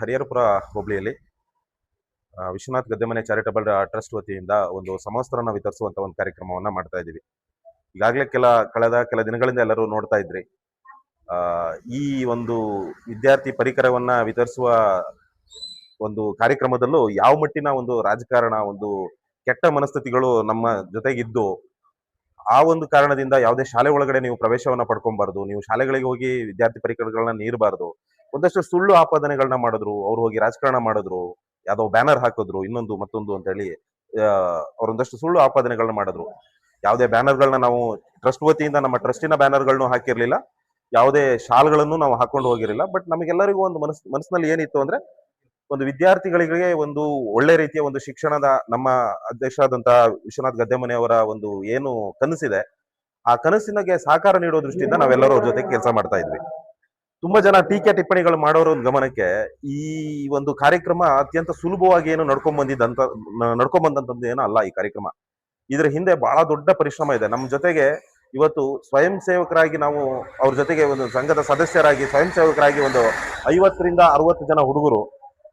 Hariharapura ಹೋಬಳಿಯಲ್ಲಿ Vishwanath Gaddemane charitable trust ವತಿಯಿಂದ ಒಂದು ಸಮವಸ್ತ್ರನ ವಿತರಿಸುವಂತ ಒಂದು ಕಾರ್ಯಕ್ರಮವನ್ನ ಮಾಡ್ತಾ ಇದ್ದೀವಿ. ಈಗಾಗಲೇ ಕಳೆದ ಕೆಲ ದಿನಗಳಿಂದ ಎಲ್ಲರೂ ನೋಡ್ತಾ ಇದ್ರಿ. ಈ ಒಂದು ವಿದ್ಯಾರ್ಥಿ ಪರಿಕರವನ್ನ ವಿತರಿಸುವ ಒಂದು ಕಾರ್ಯಕ್ರಮದಲ್ಲೂ ಯಾವ ಮಟ್ಟಿನ ಒಂದು ರಾಜಕಾರಣ, ಒಂದು ಕೆಟ್ಟ ಮನಸ್ಥಿತಿಗಳು ನಮ್ಮ ಜೊತೆಗಿದ್ದು, ಆ ಒಂದು ಕಾರಣದಿಂದ ಯಾವುದೇ ಶಾಲೆ ಒಳಗಡೆ ನೀವು ಪ್ರವೇಶವನ್ನ ಪಡ್ಕೊಬಾರ್ದು, ನೀವು ಶಾಲೆಗಳಿಗೆ ಹೋಗಿ ವಿದ್ಯಾರ್ಥಿ ಪರಿಕರಗಳನ್ನ ನೀಡಬಾರ್ದು, ಒಂದಷ್ಟು ಸುಳ್ಳು ಆಪಾದನೆಗಳನ್ನ ಮಾಡಿದ್ರು. ಅವ್ರು ಹೋಗಿ ರಾಜಕಾರಣ ಮಾಡಿದ್ರು, ಯಾವ್ದೋ ಬ್ಯಾನರ್ ಹಾಕಿದ್ರು, ಇನ್ನೊಂದು ಮತ್ತೊಂದು ಅಂತ ಹೇಳಿ ಅವರೊಂದಷ್ಟು ಸುಳ್ಳು ಆಪಾದನೆಗಳನ್ನ ಮಾಡಿದ್ರು. ಯಾವುದೇ ಬ್ಯಾನರ್ಗಳನ್ನ ನಾವು ಟ್ರಸ್ಟ್ ವತಿಯಿಂದ ನಮ್ಮ ಟ್ರಸ್ಟಿನ ಬ್ಯಾನರ್ಗಳನ್ನು ಹಾಕಿರ್ಲಿಲ್ಲ, ಯಾವುದೇ ಶಾಲ್ಗಳನ್ನು ನಾವು ಹಾಕೊಂಡು ಹೋಗಿರಲಿಲ್ಲ. ಬಟ್ ನಮಗೆಲ್ಲರಿಗೂ ಒಂದು ಮನಸ್ಸಿನಲ್ಲಿ ಏನಿತ್ತು ಅಂದ್ರೆ, ಒಂದು ವಿದ್ಯಾರ್ಥಿಗಳಿಗೆ ಒಂದು ಒಳ್ಳೆ ರೀತಿಯ ಒಂದು ಶಿಕ್ಷಣದ, ನಮ್ಮ ಅಧ್ಯಕ್ಷರಾದಂತಹ ವಿಶ್ವನಾಥ್ ಗದ್ದೆಮನೆ ಅವರ ಒಂದು ಏನು ಕನಸಿದೆ, ಆ ಕನಸಿನಗೆ ಸಹಕಾರ ನೀಡೋ ದೃಷ್ಟಿಯಿಂದ ನಾವೆಲ್ಲರೂ ಅವ್ರ ಜೊತೆ ಕೆಲಸ ಮಾಡ್ತಾ ಇದ್ವಿ. ತುಂಬಾ ಜನ ಟೀಕೆ ಟಿಪ್ಪಣಿಗಳು ಮಾಡೋರ ಒಂದು ಗಮನಕ್ಕೆ ಈ ಒಂದು ಕಾರ್ಯಕ್ರಮ ಅತ್ಯಂತ ಸುಲಭವಾಗಿ ಏನು ನಡ್ಕೊಂಬಂದಂತದ್ದು ಏನೋ ಅಲ್ಲ. ಈ ಕಾರ್ಯಕ್ರಮ ಇದ್ರ ಹಿಂದೆ ಬಹಳ ದೊಡ್ಡ ಪರಿಶ್ರಮ ಇದೆ. ನಮ್ಮ ಜೊತೆಗೆ ಇವತ್ತು ಸ್ವಯಂ ಸೇವಕರಾಗಿ ನಾವು ಅವ್ರ ಜೊತೆಗೆ ಒಂದು ಸಂಘದ ಸದಸ್ಯರಾಗಿ ಸ್ವಯಂ ಸೇವಕರಾಗಿ ಒಂದು 50ರಿಂದ 60 ಜನ ಹುಡುಗರು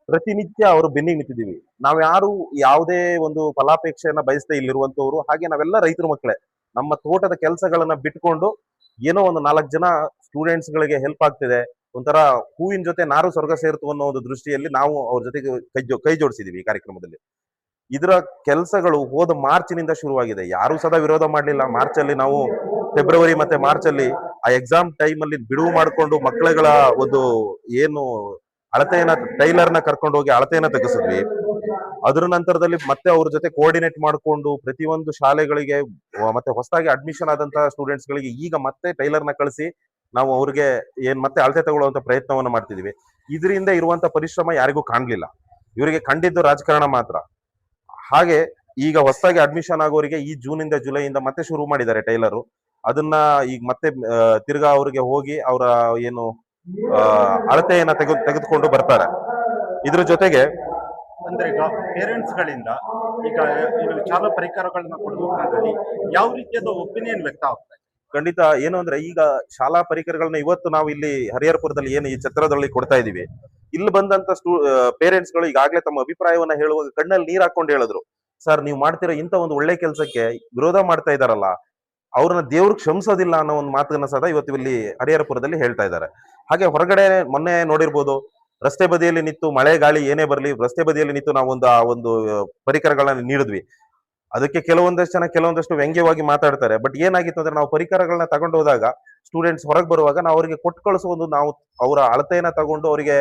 ಪ್ರತಿನಿತ್ಯ ಅವರು ಬೆನ್ನಿಗೆ ನಿಂತಿದ್ದೀವಿ. ನಾವು ಯಾರು ಯಾವುದೇ ಒಂದು ಫಲಾಪೇಕ್ಷೆಯನ್ನ ಬಯಸದೆ ಇಲ್ಲಿರುವಂತವ್ರು. ಹಾಗೆ ನಾವೆಲ್ಲ ರೈತರ ಮಕ್ಕಳೇ. ನಮ್ಮ ತೋಟದ ಕೆಲಸಗಳನ್ನ ಬಿಟ್ಕೊಂಡು ಏನೋ ಒಂದು 4 ಜನ ಸ್ಟೂಡೆಂಟ್ಸ್ ಗಳಿಗೆ ಹೆಲ್ಪ್ ಆಗ್ತಿದೆ, ಒಂಥರ ಹೂವಿನ ಜೊತೆ ನಾರು ಸ್ವರ್ಗ ಸೇರ್ತು ಅನ್ನೋ ಒಂದು ದೃಷ್ಟಿಯಲ್ಲಿ ನಾವು ಅವ್ರ ಜೊತೆಗೆ ಕೈ ಜೋಡಿಸಿದೀವಿ ಈ ಕಾರ್ಯಕ್ರಮದಲ್ಲಿ. ಇದರ ಕೆಲಸಗಳು ಹೋದ ಮಾರ್ಚ್ನಿಂದ ಶುರುವಾಗಿದೆ. ಯಾರು ಸದಾ ವಿರೋಧ ಮಾಡ್ಲಿಲ್ಲ. ಮಾರ್ಚ್ ಅಲ್ಲಿ ನಾವು ಫೆಬ್ರವರಿ ಮತ್ತೆ ಮಾರ್ಚ್ ಅಲ್ಲಿ ಆ ಎಕ್ಸಾಮ್ ಟೈಮ್ ಅಲ್ಲಿ ಬಿಡುವು ಮಾಡಿಕೊಂಡು ಮಕ್ಕಳುಗಳ ಒಂದು ಏನು ಅಳತೆಯನ್ನ, ಟೈಲರ್ನ ಕರ್ಕೊಂಡು ಹೋಗಿ ಅಳತೆಯನ್ನ ತೆಗೆಸಿದ್ವಿ. ಅದ್ರ ನಂತರದಲ್ಲಿ ಮತ್ತೆ ಅವ್ರ ಜೊತೆ ಕೋಆರ್ಡಿನೇಟ್ ಮಾಡಿಕೊಂಡು ಪ್ರತಿಯೊಂದು ಶಾಲೆಗಳಿಗೆ ಮತ್ತೆ ಹೊಸದಾಗಿ ಅಡ್ಮಿಷನ್ ಆದಂತಹ ಸ್ಟೂಡೆಂಟ್ಸ್ ಗಳಿಗೆ ಈಗ ಮತ್ತೆ ಟೈಲರ್ನ ಕಳಿಸಿ ನಾವು ಅವ್ರಿಗೆ ಮತ್ತೆ ಅಳತೆ ತಗೊಳ್ಳುವಂತ ಪ್ರಯತ್ನವನ್ನ ಮಾಡ್ತಿದೀವಿ. ಇದರಿಂದ ಇರುವಂತ ಪರಿಶ್ರಮ ಯಾರಿಗೂ ಕಾಣ್ಲಿಲ್ಲ. ಇವರಿಗೆ ಕಂಡಿದ್ದು ರಾಜಕಾರಣ ಮಾತ್ರ. ಹಾಗೆ ಈಗ ಹೊಸದಾಗಿ ಅಡ್ಮಿಷನ್ ಆಗೋರಿಗೆ ಈ ಜೂನಿಂದ ಜುಲೈಯಿಂದ ಮತ್ತೆ ಶುರು ಮಾಡಿದ್ದಾರೆ ಟೈಲರು. ಅದನ್ನ ಈಗ ಮತ್ತೆ ತಿರ್ಗಾ ಅವ್ರಿಗೆ ಹೋಗಿ ಅವರ ಏನು ಅಳತೆಯನ್ನ ತೆಗೆದುಕೊಂಡು ಬರ್ತಾರೆ. ಇದ್ರ ಜೊತೆಗೆ ಅಂದ್ರೆ ಈಗ ಪೇರೆಂಟ್ಸ್ ಗಳಿಂದ ಈಗ ಶಾಲಾ ಪರಿಕರಗಳನ್ನ ಕೊಡಬೇಕಾದಲ್ಲಿ ಯಾವ ರೀತಿಯಾದ ಒಪಿನಿಯನ್ ವ್ಯಕ್ತ ಆಗ್ತದೆ? ಖಂಡಿತ. ಏನು ಅಂದ್ರೆ, ಈಗ ಶಾಲಾ ಪರಿಕರಗಳನ್ನ ಇವತ್ತು ನಾವು ಇಲ್ಲಿ ಹರಿಹರಪುರದಲ್ಲಿ ಏನು ಈ ಛತ್ರದಲ್ಲಿ ಕೊಡ್ತಾ ಇದೀವಿ, ಇಲ್ಲಿ ಬಂದಂತ ಪೇರೆಂಟ್ಸ್ ಗಳು ಈಗಾಗಲೇ ತಮ್ಮ ಅಭಿಪ್ರಾಯವನ್ನ ಹೇಳುವಾಗ ಕಣ್ಣಲ್ಲಿ ನೀರ್ ಹಾಕೊಂಡು ಹೇಳಿದ್ರು, ಸರ್ ನೀವು ಮಾಡ್ತಿರೋ ಇಂತ ಒಂದು ಒಳ್ಳೆ ಕೆಲಸಕ್ಕೆ ವಿರೋಧ ಮಾಡ್ತಾ ಇದಾರಲ್ಲ, ಅವ್ರನ್ನ ದೇವ್ರು ಕ್ಷಮಿಸೋದಿಲ್ಲ ಅನ್ನೋ ಒಂದು ಮಾತನ್ನ ಸದಾ ಇವತ್ತು ಇಲ್ಲಿ ಹರಿಹರಪುರದಲ್ಲಿ ಹೇಳ್ತಾ ಇದ್ದಾರೆ. ಹಾಗೆ ಹೊರಗಡೆ ಮೊನ್ನೆ ನೋಡಿರ್ಬೋದು, ರಸ್ತೆ ಬದಿಯಲ್ಲಿ ನಿಂತು ಮಳೆ ಗಾಳಿ ಏನೇ ಬರ್ಲಿ ರಸ್ತೆ ಬದಿಯಲ್ಲಿ ನಿಂತು ನಾವು ಆ ಒಂದು ಪರಿಕರಗಳನ್ನ ನೀಡಿದ್ವಿ. ಅದಕ್ಕೆ ಕೆಲವೊಂದಷ್ಟು ವ್ಯಂಗ್ಯವಾಗಿ ಮಾತಾಡ್ತಾರೆ. ಬಟ್ ಏನಾಗಿತ್ತು ಅಂದ್ರೆ, ನಾವು ಪರಿಕರಗಳನ್ನ ತಗೊಂಡು ಹೋದಾಗ ಸ್ಟೂಡೆಂಟ್ಸ್ ಹೊರಗೆ ಬರುವಾಗ ನಾವು ಅವರಿಗೆ ಕೊಟ್ಟು ಕಳಿಸೋದು, ನಾವು ಅವರ ಅಳತೆಯನ್ನ ತಗೊಂಡು ಅವರಿಗೆ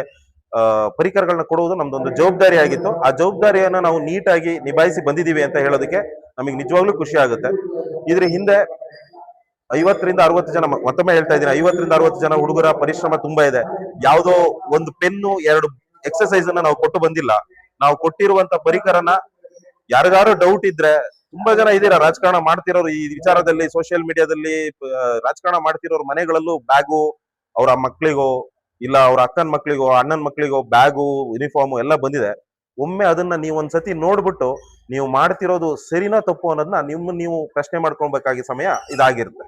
ಪರಿಕರಗಳನ್ನ ಕೊಡುವುದು ನಮ್ದೊಂದು ಜವಾಬ್ದಾರಿ ಆಗಿತ್ತು. ಆ ಜವಾಬ್ದಾರಿಯನ್ನ ನಾವು ನೀಟಾಗಿ ನಿಭಾಯಿಸಿ ಬಂದಿದೀವಿ ಅಂತ ಹೇಳೋದಕ್ಕೆ ನಮಗೆ ನಿಜವಾಗ್ಲೂ ಖುಷಿ ಆಗುತ್ತೆ. ಇದ್ರ ಹಿಂದೆ 50ರಿಂದ 60 ಜನ, ಮತ್ತೊಮ್ಮೆ ಹೇಳ್ತಾ ಇದ್ದೀನಿ, 50ರಿಂದ 60 ಜನ ಹುಡುಗರ ಪರಿಶ್ರಮ ತುಂಬಾ ಇದೆ. ಯಾವುದೋ ಒಂದು ಪೆನ್ನು 2 ಎಕ್ಸರ್ಸೈಸ್ ಅನ್ನ ನಾವು ಕೊಟ್ಟು ಬಂದಿಲ್ಲ. ನಾವು ಕೊಟ್ಟಿರುವಂತ ಪರಿಕರನ ಯಾರಿಗಾರು ಡೌಟ್ ಇದ್ರೆ, ತುಂಬಾ ಜನ ಇದೀರಾ ರಾಜಕಾರಣ ಮಾಡ್ತಿರೋರು ಈ ವಿಚಾರದಲ್ಲಿ, ಸೋಷಿಯಲ್ ಮೀಡಿಯಾದಲ್ಲಿ ರಾಜಕಾರಣ ಮಾಡ್ತಿರೋರು ಮನೆಗಳಲ್ಲೂ ಬ್ಯಾಗು, ಅವ್ರ ಮಕ್ಳಿಗೋ ಇಲ್ಲ ಅವ್ರ ಅಕ್ಕನ ಮಕ್ಳಿಗೋ ಅಣ್ಣನ ಮಕ್ಳಿಗೋ ಬ್ಯಾಗು, ಯೂನಿಫಾರ್ಮ್ ಎಲ್ಲ ಬಂದಿದೆ. ಒಮ್ಮೆ ಅದನ್ನ ನೀವು ಒಂದ್ಸತಿ ನೋಡ್ಬಿಟ್ಟು ನೀವು ಮಾಡ್ತಿರೋದು ಸರಿನಾ ತಪ್ಪು ಅನ್ನೋದನ್ನ ನೀವು ಪ್ರಶ್ನೆ ಮಾಡ್ಕೊಳ್ಬೇಕಾಗಿ ಸಮಯ ಇದಾಗಿರುತ್ತೆ.